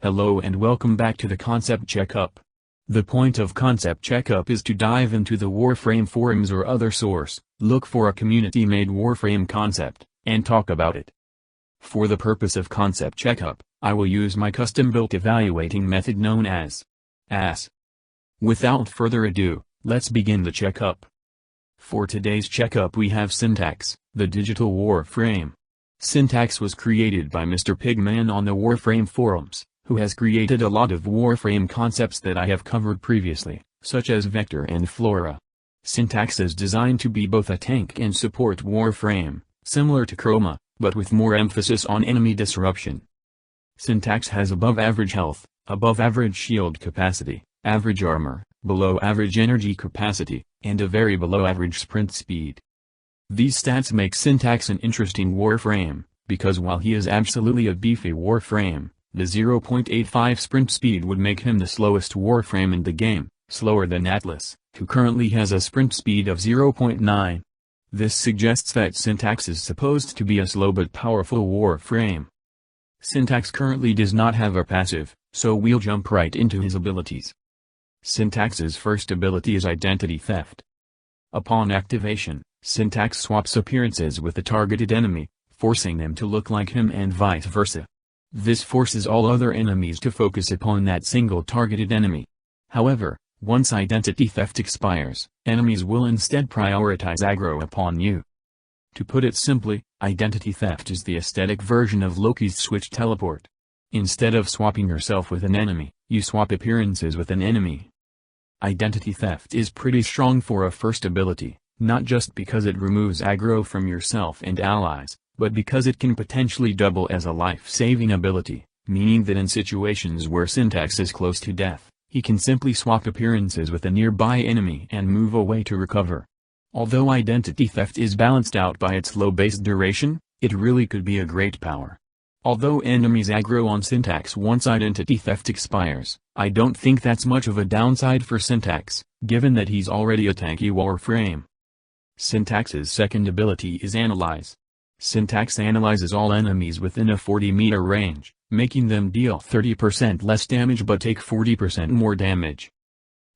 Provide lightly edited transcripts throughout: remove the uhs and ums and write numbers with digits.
Hello and welcome back to the Concept Checkup. The point of Concept Checkup is to dive into the Warframe forums or other source, look for a community-made Warframe concept, and talk about it. For the purpose of Concept Checkup, I will use my custom-built evaluating method known as AS. Without further ado, let's begin the checkup. For today's checkup we have Syntax, the digital Warframe. Syntax was created by Mr. Pigman on the Warframe forums, who has created a lot of Warframe concepts that I have covered previously, such as Vector and Flora. Syntax is designed to be both a tank and support Warframe, similar to Chroma, but with more emphasis on enemy disruption. Syntax has above average health, above average shield capacity, average armor, below average energy capacity, and a very below average sprint speed. These stats make Syntax an interesting Warframe, because while he is absolutely a beefy Warframe, the 0.85 sprint speed would make him the slowest Warframe in the game, slower than Atlas, who currently has a sprint speed of 0.9. This suggests that Syntax is supposed to be a slow but powerful Warframe. Syntax currently does not have a passive, so we'll jump right into his abilities. Syntax's first ability is Identity Theft. Upon activation, Syntax swaps appearances with the targeted enemy, forcing them to look like him and vice versa. This forces all other enemies to focus upon that single targeted enemy. However, once Identity Theft expires, enemies will instead prioritize aggro upon you. To put it simply, Identity Theft is the aesthetic version of Loki's Switch Teleport. Instead of swapping yourself with an enemy, you swap appearances with an enemy. Identity Theft is pretty strong for a first ability, not just because it removes aggro from yourself and allies, but because it can potentially double as a life-saving ability, meaning that in situations where Syntax is close to death, he can simply swap appearances with a nearby enemy and move away to recover. Although Identity Theft is balanced out by its low base duration, it really could be a great power. Although enemies aggro on Syntax once Identity Theft expires, I don't think that's much of a downside for Syntax, given that he's already a tanky Warframe. Syntax's second ability is Analyze. Syntax analyzes all enemies within a 40-meter range, making them deal 30% less damage but take 40% more damage.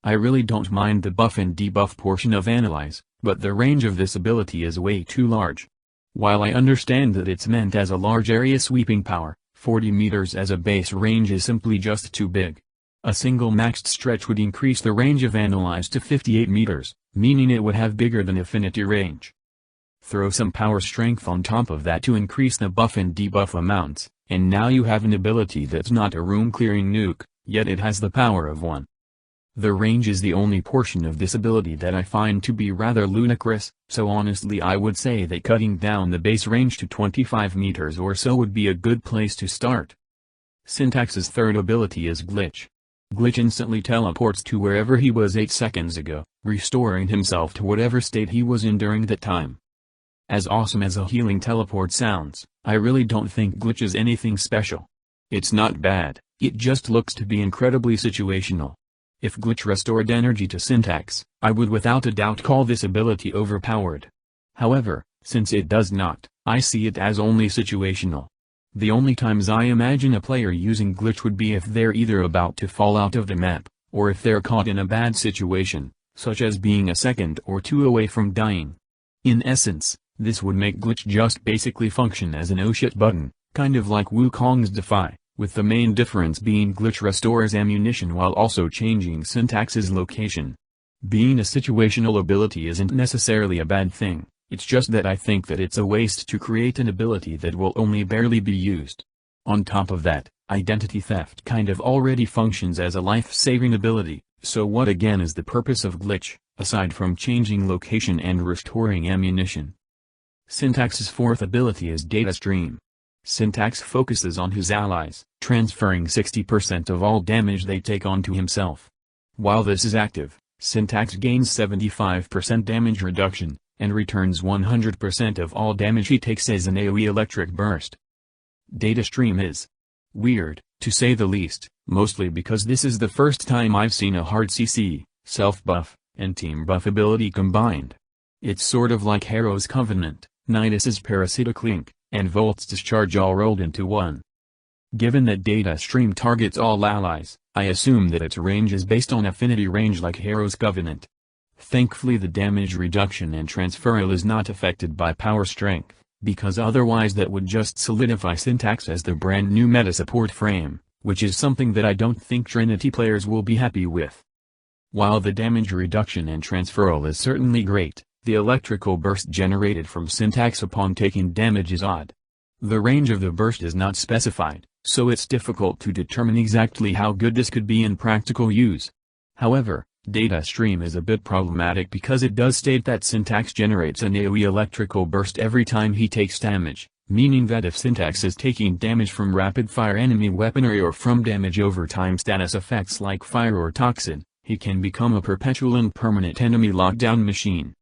I really don't mind the buff and debuff portion of Analyze, but the range of this ability is way too large. While I understand that it's meant as a large area sweeping power, 40 meters as a base range is simply just too big. A single maxed stretch would increase the range of Analyze to 58 meters, meaning it would have bigger than Affinity range. Throw some power strength on top of that to increase the buff and debuff amounts, and now you have an ability that's not a room-clearing nuke, yet it has the power of one. The range is the only portion of this ability that I find to be rather ludicrous, so honestly I would say that cutting down the base range to 25 meters or so would be a good place to start. Syntax's third ability is Glitch. Glitch instantly teleports to wherever he was 8 seconds ago, restoring himself to whatever state he was in during that time. As awesome as a healing teleport sounds, I really don't think Glitch is anything special. It's not bad, it just looks to be incredibly situational. If Glitch restored energy to Syntax, I would without a doubt call this ability overpowered. However, since it does not, I see it as only situational. The only times I imagine a player using Glitch would be if they're either about to fall out of the map, or if they're caught in a bad situation, such as being a second or two away from dying. In essence, this would make Glitch just basically function as an oh shit button, kind of like Wukong's Defy, with the main difference being Glitch restores ammunition while also changing Syntax's location. Being a situational ability isn't necessarily a bad thing, it's just that I think that it's a waste to create an ability that will only barely be used. On top of that, Identity Theft kind of already functions as a life-saving ability, so what again is the purpose of Glitch, aside from changing location and restoring ammunition? Syntax's fourth ability is Datastream. Syntax focuses on his allies, transferring 60% of all damage they take onto himself. While this is active, Syntax gains 75% damage reduction, and returns 100% of all damage he takes as an AoE electric burst. Datastream is weird, to say the least, mostly because this is the first time I've seen a hard CC, self-buff, and team buff ability combined. It's sort of like Harrow's Covenant, Nidus's Parasitic Link, and Volt's Discharge all rolled into one. Given that Datastream targets all allies, I assume that its range is based on affinity range like Hero's Covenant. Thankfully the damage reduction and transferal is not affected by power strength, because otherwise that would just solidify Syntax as the brand new meta support frame, which is something that I don't think Trinity players will be happy with. While the damage reduction and transferal is certainly great, the electrical burst generated from Syntax upon taking damage is odd. The range of the burst is not specified, so it's difficult to determine exactly how good this could be in practical use. However, Datastream is a bit problematic because it does state that Syntax generates an AoE electrical burst every time he takes damage, meaning that if Syntax is taking damage from rapid-fire enemy weaponry or from damage over time status effects like fire or toxin, he can become a perpetual and permanent enemy lockdown machine.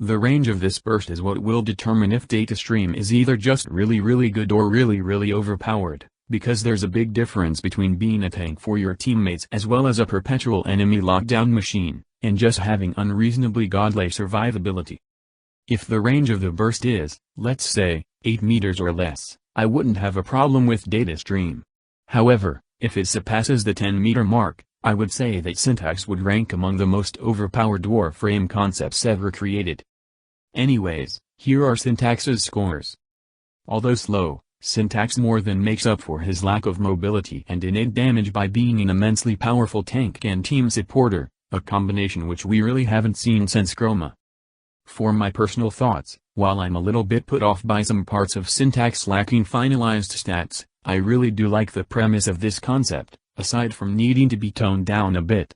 The range of this burst is what will determine if Datastream is either just really good or really overpowered, because there's a big difference between being a tank for your teammates as well as a perpetual enemy lockdown machine, and just having unreasonably godly survivability. If the range of the burst is, let's say, 8 meters or less, I wouldn't have a problem with Datastream. However, if it surpasses the 10-meter mark, I would say that Syntax would rank among the most overpowered Warframe concepts ever created. Anyways, here are Syntax's scores. Although slow, Syntax more than makes up for his lack of mobility and innate damage by being an immensely powerful tank and team supporter, a combination which we really haven't seen since Chroma. For my personal thoughts, while I'm a little bit put off by some parts of Syntax lacking finalized stats, I really do like the premise of this concept, aside from needing to be toned down a bit.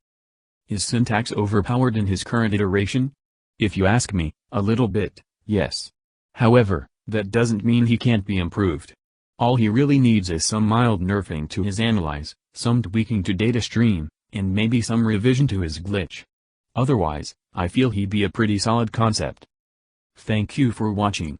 Is Syntax overpowered in his current iteration? If you ask me, a little bit, yes. However, that doesn't mean he can't be improved. All he really needs is some mild nerfing to his analyze, some tweaking to Datastream, and maybe some revision to his glitch. Otherwise, I feel he'd be a pretty solid concept. Thank you for watching.